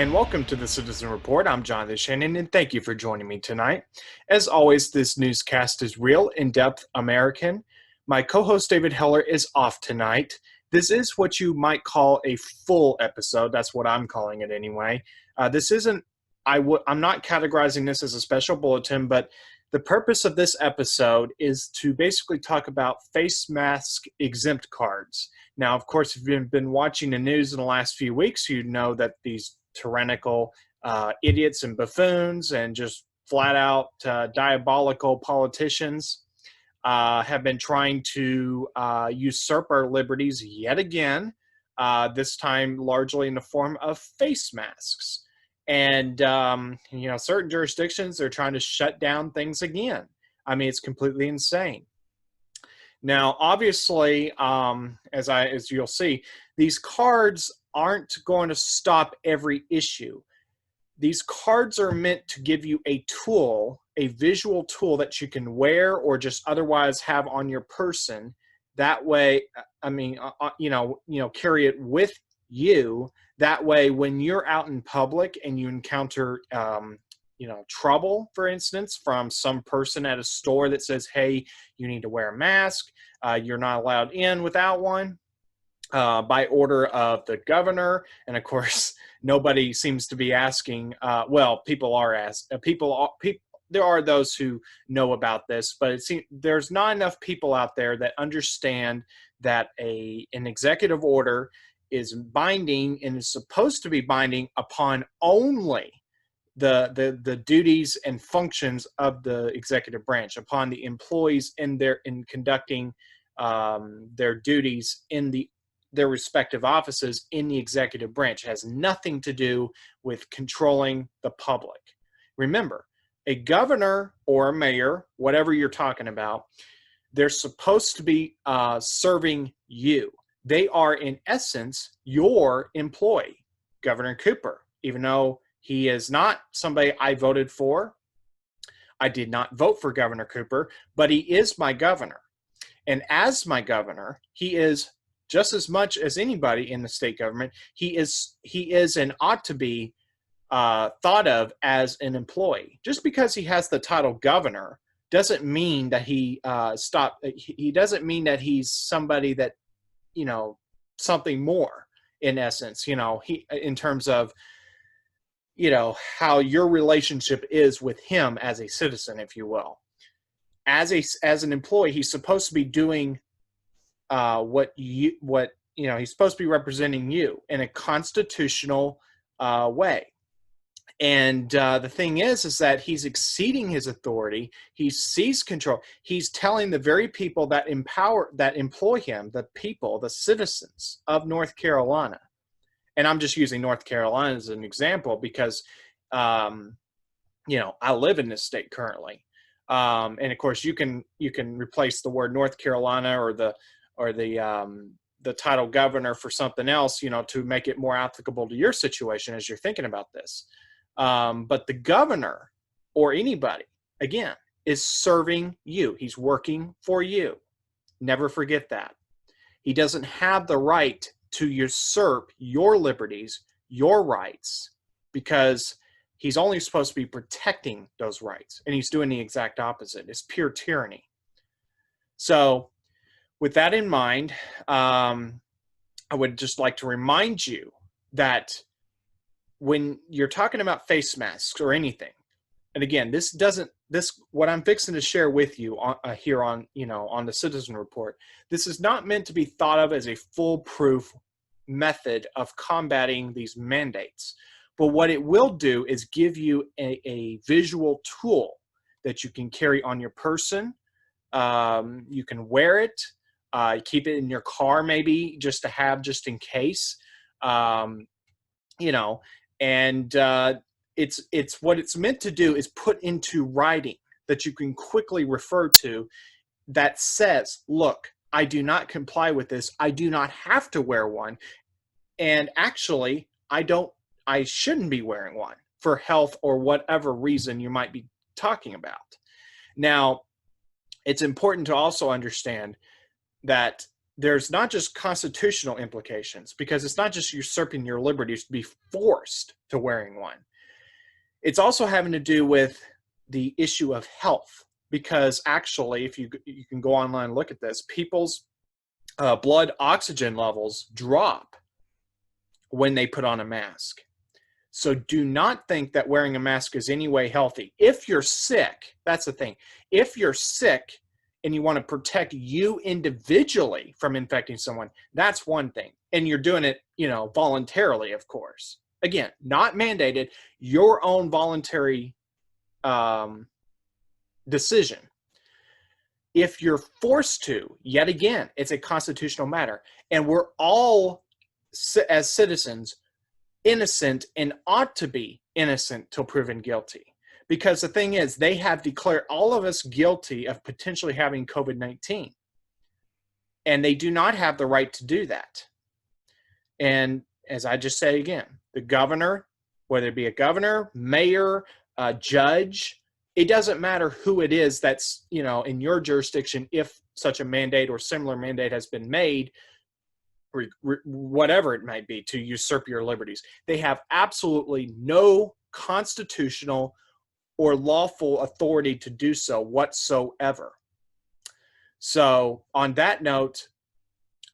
and welcome to the Citizen Report. I'm Jonathan Shannon, and thank you for joining me tonight. As always, this newscast is real, in-depth American. My co-host David Heller is off tonight. This is what you might call a full episode. That's what I'm calling it anyway. This isn't. I'm not categorizing this as a special bulletin, but the purpose of this episode is to basically talk about face mask exempt cards. Now, of course, if you've been watching the news in the last few weeks, you know that these tyrannical idiots and buffoons and just flat out diabolical politicians have been trying to usurp our liberties yet again, this time largely in the form of face masks. And, certain jurisdictions, they're trying to shut down things again. I mean, it's completely insane. Now, obviously, as you'll see, these cards aren't going to stop every issue. These cards are meant to give you a tool, a visual tool that you can wear or just otherwise have on your person. That way, carry it with you. That way, when you're out in public and you encounter, trouble, for instance, from some person at a store that says, hey, you need to wear a mask, you're not allowed in without one, by order of the governor. And of course, nobody seems to be asking, people are asked, there are those who know about this, but it seems there's not enough people out there that understand that an executive order is binding and is supposed to be binding upon only the duties and functions of the executive branch, upon the employees in conducting their duties in their respective offices in the executive branch. It has nothing to do with controlling the public. Remember, a governor or a mayor, whatever you're talking about, they're supposed to be serving you. They are, in essence, your employee. Governor Cooper, even though he is not somebody I voted for, I did not vote for Governor Cooper, but he is my governor. And as my governor, he is just as much as anybody in the state government, he is and ought to be thought of as an employee. Just because he has the title governor doesn't mean that he doesn't mean that he's somebody that, something more, in essence, in terms of, how your relationship is with him as a citizen, if you will. As an employee, he's supposed to be doing he's supposed to be representing you in a constitutional way. And the thing is that he's exceeding his authority. He sees control. He's telling the very people that employ him, the people, the citizens of North Carolina. And I'm just using North Carolina as an example because, I live in this state currently. And of course, you can replace the word North Carolina or the title governor for something else, to make it more applicable to your situation as you're thinking about this. But the governor or anybody, again, is serving you. He's working for you. Never forget that. He doesn't have the right to usurp your liberties, your rights, because he's only supposed to be protecting those rights. And he's doing the exact opposite. It's pure tyranny. So with that in mind, I would just like to remind you that when you're talking about face masks or anything, and again, what I'm fixing to share with you here on the Citizen Report, this is not meant to be thought of as a foolproof method of combating these mandates. But what it will do is give you a visual tool that you can carry on your person. You can wear it, keep it in your car maybe just to have just in case, and it's what it's meant to do is put into writing that you can quickly refer to that says, look, I do not comply with this. I do not have to wear one. And actually, I shouldn't be wearing one for health or whatever reason you might be talking about. Now, it's important to also understand that there's not just constitutional implications, because it's not just usurping your liberties to be forced to wearing one. It's also having to do with the issue of health, because actually, if you can go online and look at this, people's blood oxygen levels drop when they put on a mask. So do not think that wearing a mask is any way healthy. If you're sick, that's the thing. If you're sick and you want to protect you individually from infecting someone, that's one thing. And you're doing it, voluntarily, of course. Again, not mandated, your own voluntary decision. If you're forced to, yet again, it's a constitutional matter. And we're all, as citizens, innocent and ought to be innocent till proven guilty. Because the thing is, they have declared all of us guilty of potentially having COVID-19. And they do not have the right to do that. And as I just said again, the governor, whether it be a governor, mayor, judge, it doesn't matter who it is that's, in your jurisdiction, if such a mandate or similar mandate has been made, whatever it might be, to usurp your liberties. They have absolutely no constitutional or lawful authority to do so whatsoever. So on that note,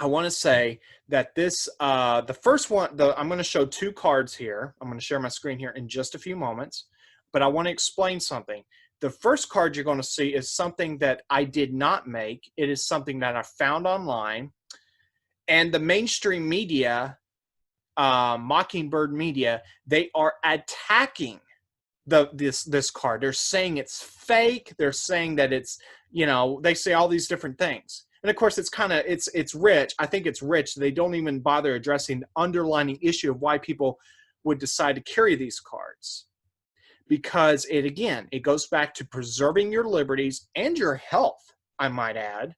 I want to say that this, the first one, I'm going to show two cards here. I'm going to share my screen here in just a few moments, but I want to explain something. The first card you're going to see is something that I did not make. It is something that I found online, and the mainstream media, Mockingbird media, they are attacking this card. They're saying it's fake. They're saying that it's, they say all these different things. And of course, it's rich. I think it's rich. They don't even bother addressing the underlying issue of why people would decide to carry these cards. Because it goes back to preserving your liberties and your health, I might add.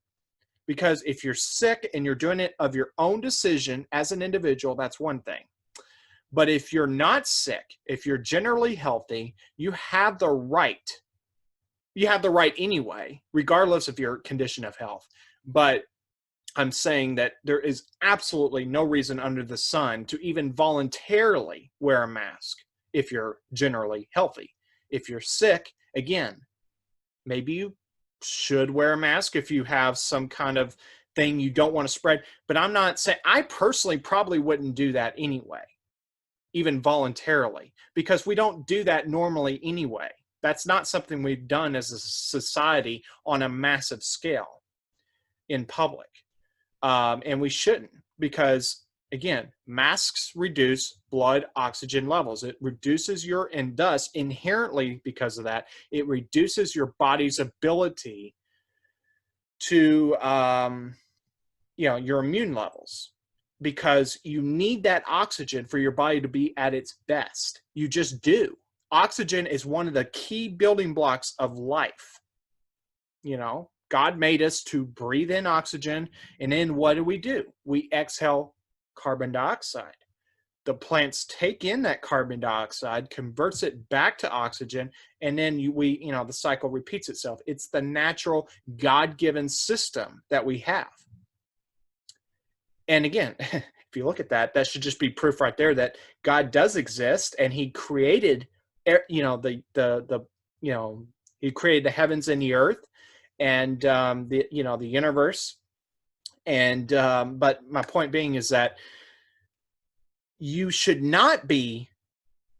Because if you're sick and you're doing it of your own decision as an individual, that's one thing. But if you're not sick, if you're generally healthy, you have the right. You have the right anyway, regardless of your condition of health. But I'm saying that there is absolutely no reason under the sun to even voluntarily wear a mask if you're generally healthy. If you're sick, again, maybe you should wear a mask if you have some kind of thing you don't want to spread. But I'm not saying, I personally probably wouldn't do that anyway, even voluntarily, because we don't do that normally anyway. That's not something we've done as a society on a massive scale in public. And we shouldn't, because again, masks reduce blood oxygen levels. It reduces and thus inherently, because of that, it reduces your body's ability to, your immune levels, because you need that oxygen for your body to be at its best. You just do. Oxygen is one of the key building blocks of life. God made us to breathe in oxygen, and then what do? We exhale carbon dioxide. The plants take in that carbon dioxide, converts it back to oxygen, and then the cycle repeats itself. It's the natural God-given system that we have. And again, if you look at that, that should just be proof right there that God does exist, and He created, He created the heavens and the earth, and the universe. And but my point being is that you should not be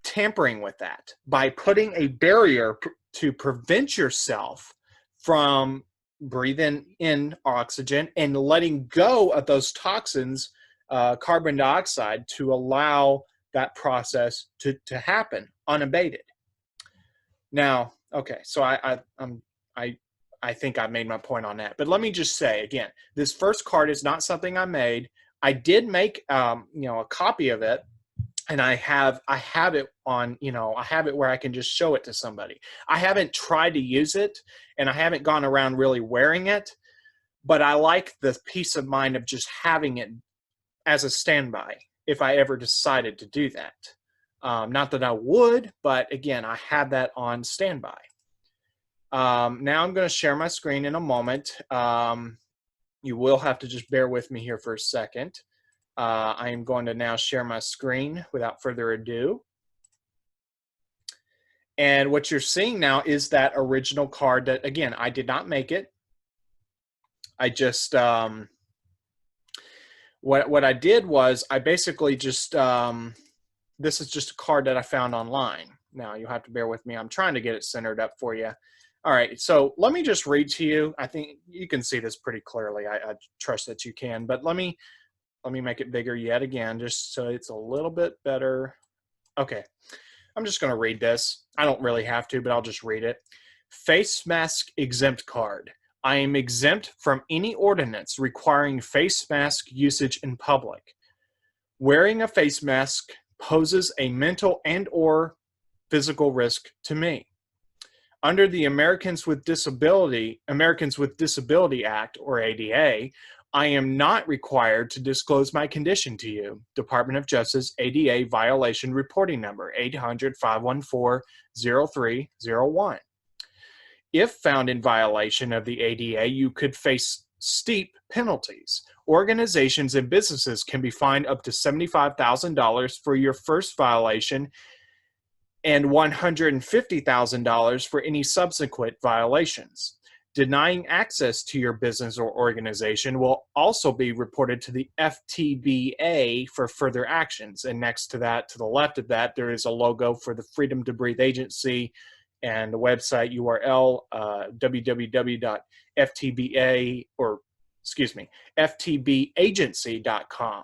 tampering with that by putting a barrier to prevent yourself from breathing in oxygen and letting go of those toxins, carbon dioxide, to allow that process to happen unabated. Now, okay, so I think I made my point on that. But let me just say again, this first card is not something I made. I did make a copy of it, and I have it on, I have it where I can just show it to somebody. I haven't tried to use it, and I haven't gone around really wearing it, but I like the peace of mind of just having it as a standby if I ever decided to do that. Not that I would, but again, I have that on standby. Now I'm going to share my screen in a moment. You will have to just bear with me here for a second. I am going to now share my screen without further ado. And what you're seeing now is that original card that, again, I did not make it. I just, what I did was I basically just, this is just a card that I found online. Now, you'll have to bear with me. I'm trying to get it centered up for you. All right, so let me just read to you. I think you can see this pretty clearly. I trust that you can, but let me make it bigger yet again, just so it's a little bit better. Okay, I'm just going to read this. I don't really have to, but I'll just read it. Face mask exempt card. I am exempt from any ordinance requiring face mask usage in public. Wearing a face mask poses a mental and/or physical risk to me. Under the Americans with Disability Act, or ADA, I am not required to disclose my condition to you. Department of Justice ADA violation reporting number 800-514-0301. If found in violation of the ADA, you could face steep penalties. Organizations and businesses can be fined up to $75,000 for your first violation and $150,000 for any subsequent violations. Denying access to your business or organization will also be reported to the FTBA for further actions. And next to that, to the left of that, there is a logo for the Freedom to Breathe Agency and the website URL, ftbagency.com.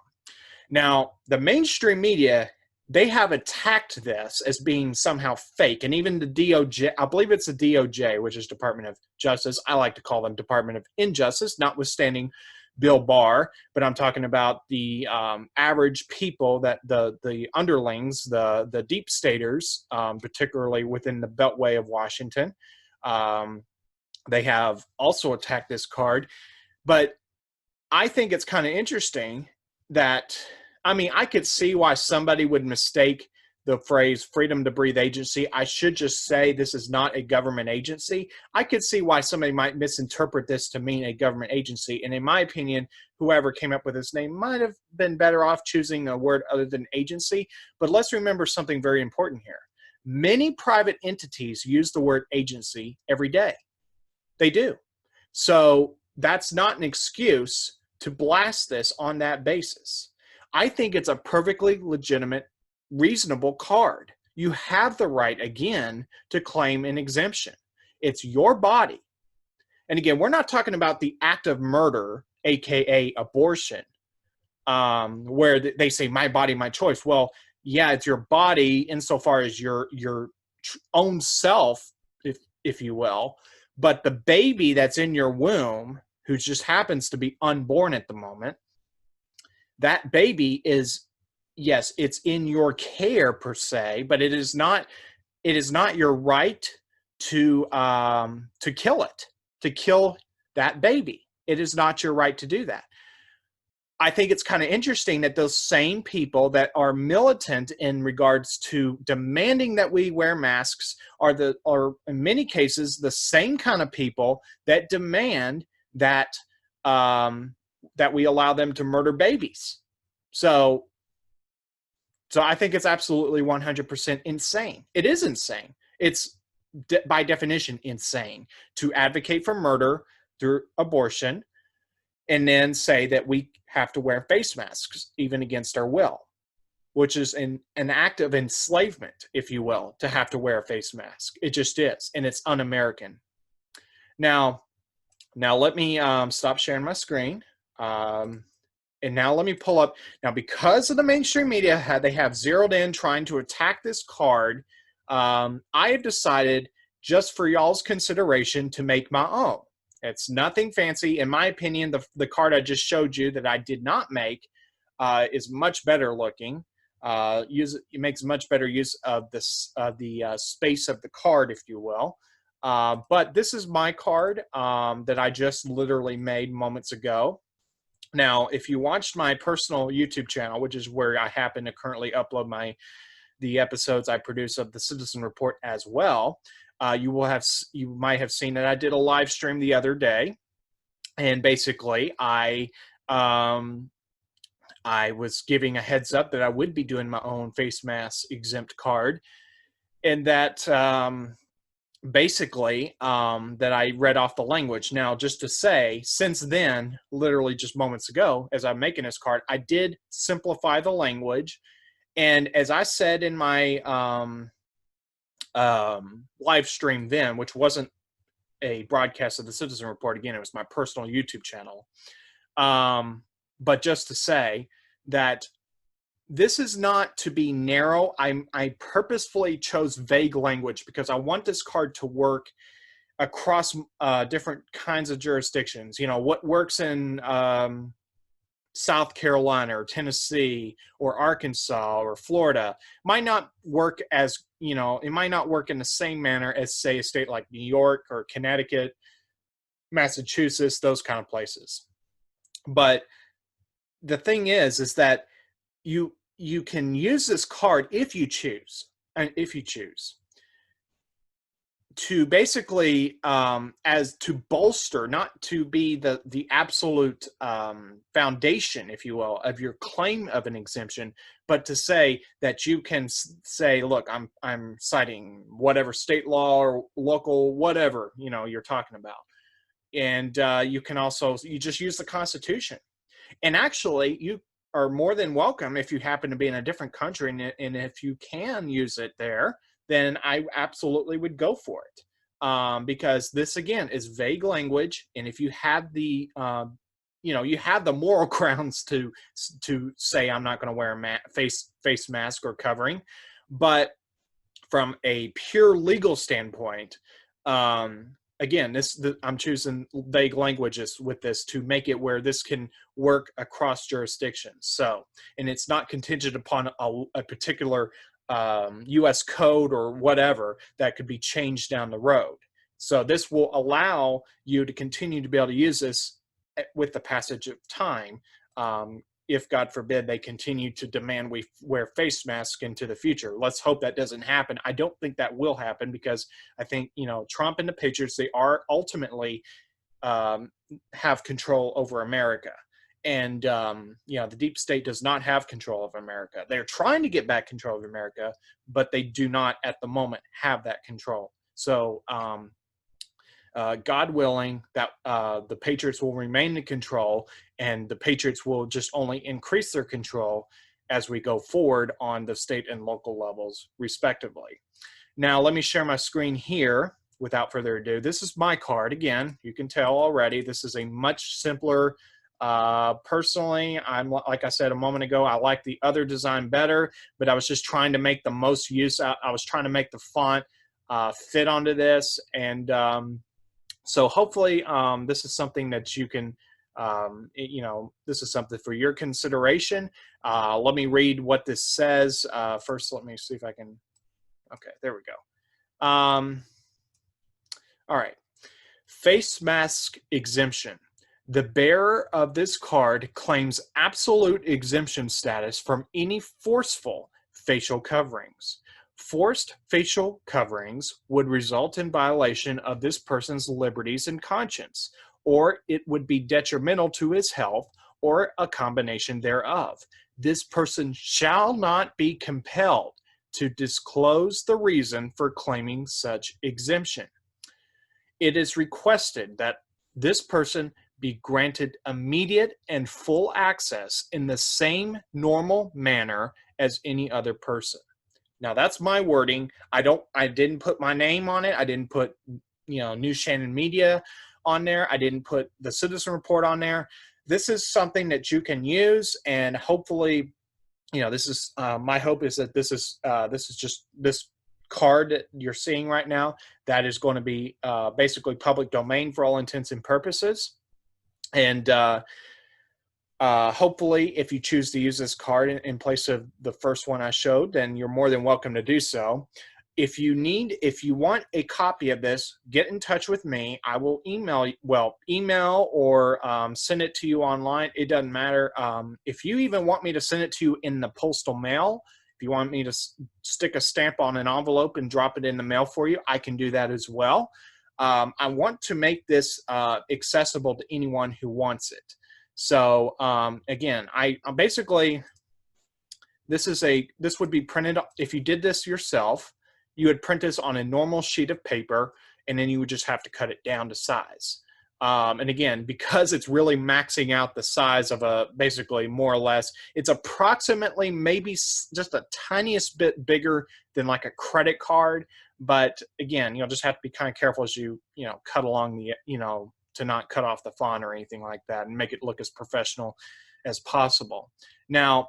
Now, the mainstream media, they have attacked this as being somehow fake. And even the DOJ, I believe it's the DOJ, which is Department of Justice. I like to call them Department of Injustice, notwithstanding Bill Barr. But I'm talking about the average people, that the underlings, the deep staters, particularly within the Beltway of Washington. They have also attacked this card. But I think it's kind of interesting that, I mean, I could see why somebody would mistake the phrase Freedom to Breathe Agency. I should just say this is not a government agency. I could see why somebody might misinterpret this to mean a government agency. And in my opinion, whoever came up with this name might have been better off choosing a word other than agency. But let's remember something very important here. Many private entities use the word agency every day. They do. So that's not an excuse to blast this on that basis. I think it's a perfectly legitimate, reasonable card. You have the right, again, to claim an exemption. It's your body. And again, we're not talking about the act of murder, aka abortion, where they say my body, my choice. Well, yeah, it's your body insofar as your own self, if you will. But the baby that's in your womb, who just happens to be unborn at the moment, that baby is, yes, it's in your care per se, but it is not your right to kill it, to kill that baby. It is not your right to do that. I think it's kind of interesting that those same people that are militant in regards to demanding that we wear masks are in many cases the same kind of people that demand that that we allow them to murder babies. So I think it's absolutely 100% insane. It is insane. It's by definition insane to advocate for murder through abortion and then say that we have to wear face masks even against our will, which is an act of enslavement, if you will, to have to wear a face mask. It just is, and it's un-American. Now let me stop sharing my screen. And now let me pull up. Now, because of the mainstream media, they have zeroed in trying to attack this card, I have decided, just for y'all's consideration, to make my own. It's nothing fancy. In my opinion, the card I just showed you that I did not make is much better looking. It makes much better use of the space of the card, if you will. But this is my card that I just literally made moments ago. Now, if you watched my personal YouTube channel, which is where I happen to currently upload the episodes I produce of the Citizen Report as well, you might have seen that I did a live stream the other day, And basically, I was giving a heads up that I would be doing my own face mask exempt card, and that basically that I read off the language. Now, just to say, since then, literally just moments ago, as I'm making this card, I did simplify the language. And as I said in my live stream then, which wasn't a broadcast of the Citizen Report, again, it was my personal YouTube channel. But just to say that this is not to be narrow. I purposefully chose vague language because I want this card to work across different kinds of jurisdictions. You know, what works in South Carolina or Tennessee or Arkansas or Florida might not work as, you know, it might not work in the same manner as, say, a state like New York or Connecticut, Massachusetts, those kind of places. But the thing is that you can use this card if you choose, to basically as to bolster, not to be the absolute foundation, if you will, of your claim of an exemption, but to say that you can say, look, I'm citing whatever state law or local whatever, you know, you're talking about. And you can also, you just use the Constitution. And actually, you are more than welcome, if you happen to be in a different country, and if you can use it there, then I absolutely would go for it. Because this, again, is vague language. And if you have the, you know, you have the moral grounds to say, I'm not going to wear a face mask or covering. But from a pure legal standpoint, again, I'm choosing vague languages with this to make it where this can work across jurisdictions. So, and it's not contingent upon a particular U.S. code or whatever that could be changed down the road. So this will allow you to continue to be able to use this with the passage of time. If, God forbid, they continue to demand we wear face masks into the future. Let's hope that doesn't happen. I don't think that will happen, because I think, you know, Trump and the Patriots, they are ultimately have control over America. And, you know, the deep state does not have control of America. They're trying to get back control of America, but they do not at the moment have that control. So, God willing, that the Patriots will remain in control, and the Patriots will just only increase their control as we go forward on the state and local levels, respectively. Now, let me share my screen here without further ado. This is my card. Again, you can tell already, this is a much simpler. Personally, like I said a moment ago, I like the other design better, but I was just trying to make the most use out. I was trying to make the font fit onto this, and so hopefully this is something that you can, you know, this is something for your consideration. Let me read what this says. First, let me see if I can, okay, there we go. All right, face mask exemption. The bearer of this card claims absolute exemption status from any forceful facial coverings. Forced facial coverings would result in violation of this person's liberties and conscience, or it would be detrimental to his health, or a combination thereof. This person shall not be compelled to disclose the reason for claiming such exemption. It is requested that this person be granted immediate and full access in the same normal manner as any other person. Now, that's my wording. I didn't put my name on it. I didn't put, you know, New Shannon Media on there. I didn't put the Citizen Report on there. This is something that you can use, and hopefully, you know, this is my hope is that this is just this card that you're seeing right now that is going to be basically public domain for all intents and purposes. And hopefully, if you choose to use this card in place of the first one I showed, then you're more than welcome to do so. If you want a copy of this, get in touch with me. I will email or send it to you online. It doesn't matter. If you even want me to send it to you in the postal mail, if you want me to stick a stamp on an envelope and drop it in the mail for you, I can do that as well. I want to make this accessible to anyone who wants it. So again, I'm basically, this would be printed. If you did this yourself, you would print this on a normal sheet of paper, and then you would just have to cut it down to size. And again, because it's really maxing out the size of basically more or less, it's approximately maybe just a tiniest bit bigger than like a credit card. But again, you'll just have to be kind of careful as you cut along the, to not cut off the font or anything like that, and make it look as professional as possible. Now,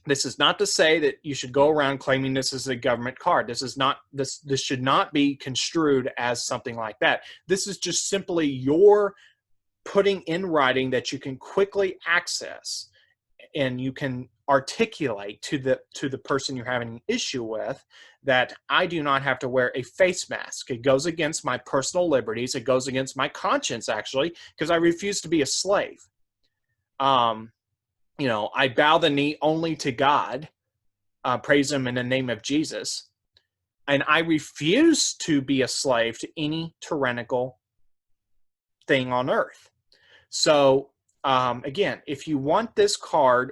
this is not to say that you should go around claiming this is a government card. This should not be construed as something like that. This is just simply your putting in writing that you can quickly access, and you can articulate to the person you're having an issue with that I do not have to wear a face mask. It goes against my personal liberties. It goes against my conscience, actually, because I refuse to be a slave. I bow the knee only to God, praise him in the name of Jesus, and I refuse to be a slave to any tyrannical thing on earth. So, again, if you want this card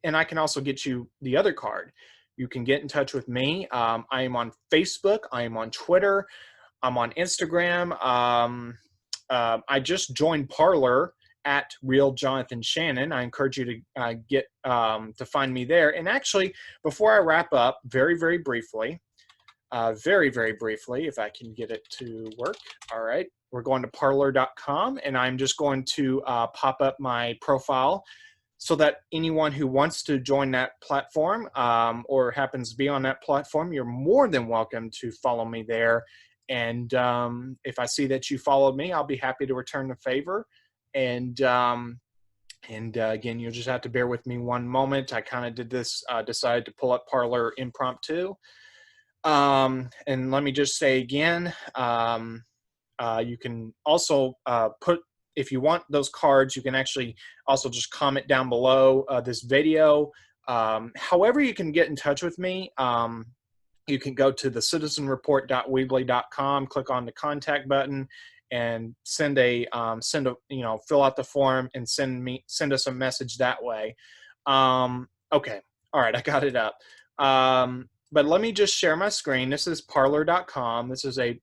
and I can also get you the other card, you can get in touch with me. I am on Facebook. I am on Twitter. I'm on Instagram. I just joined Parler at Real Jonathan Shannon. I encourage you to get to find me there. And actually, before I wrap up, very, very briefly, if I can get it to work. All right, we're going to parler.com, and I'm just going to pop up my profile so that anyone who wants to join that platform or happens to be on that platform, you're more than welcome to follow me there. And if I see that you followed me, I'll be happy to return the favor. And again, you'll just have to bear with me one moment. I kind of did this, decided to pull up Parler impromptu. And let me just say again, you can also if you want those cards, you can actually also just comment down below this video. However you can get in touch with me, you can go to the citizenreport.weebly.com, click on the contact button, and fill out the form and send us a message that way. Okay. All right. I got it up. But let me just share my screen. This is parler.com. This is a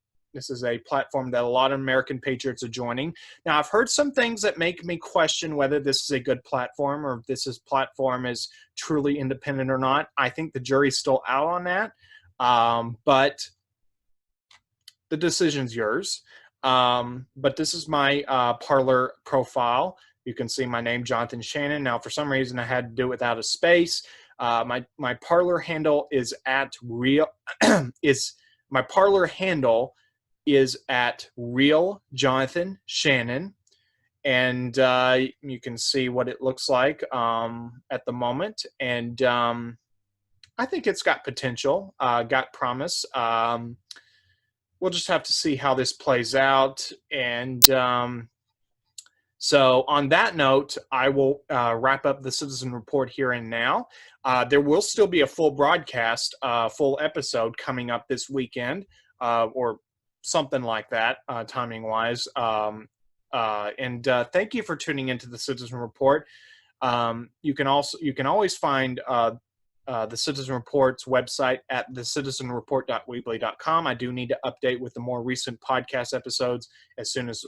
platform that a lot of American patriots are joining. Now, I've heard some things that make me question whether this is a good platform or if platform is truly independent or not. I think the jury's still out on that. But the decision's yours. But this is my Parler profile. You can see my name, Jonathan Shannon. Now, for some reason, I had to do it without a space. My Parler handle is at real. My Parler handle is at Real Jonathan Shannon, and you can see what it looks like at the moment. And I think it's got potential, got promise. We'll just have to see how this plays out. And so on that note, I will wrap up the Citizen Report here and now. There will still be a full broadcast, full episode coming up this weekend, or something like that, timing-wise. And thank you for tuning into the Citizen Report. You can always find the Citizen Report's website at thecitizenreport.weebly.com. I do need to update with the more recent podcast episodes as soon as,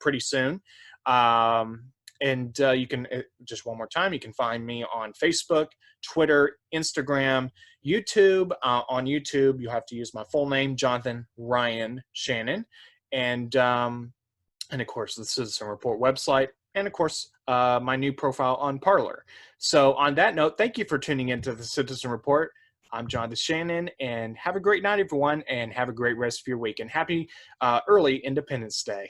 pretty soon. And you can, just one more time, you can find me on Facebook, Twitter, Instagram, YouTube. On YouTube, you have to use my full name, Jonathan Ryan Shannon. And of course, the Citizen Report website. And of course, my new profile on Parler. So on that note, thank you for tuning into the Citizen Report. I'm Jonathan Shannon, and have a great night, everyone, and have a great rest of your week. And happy early Independence Day.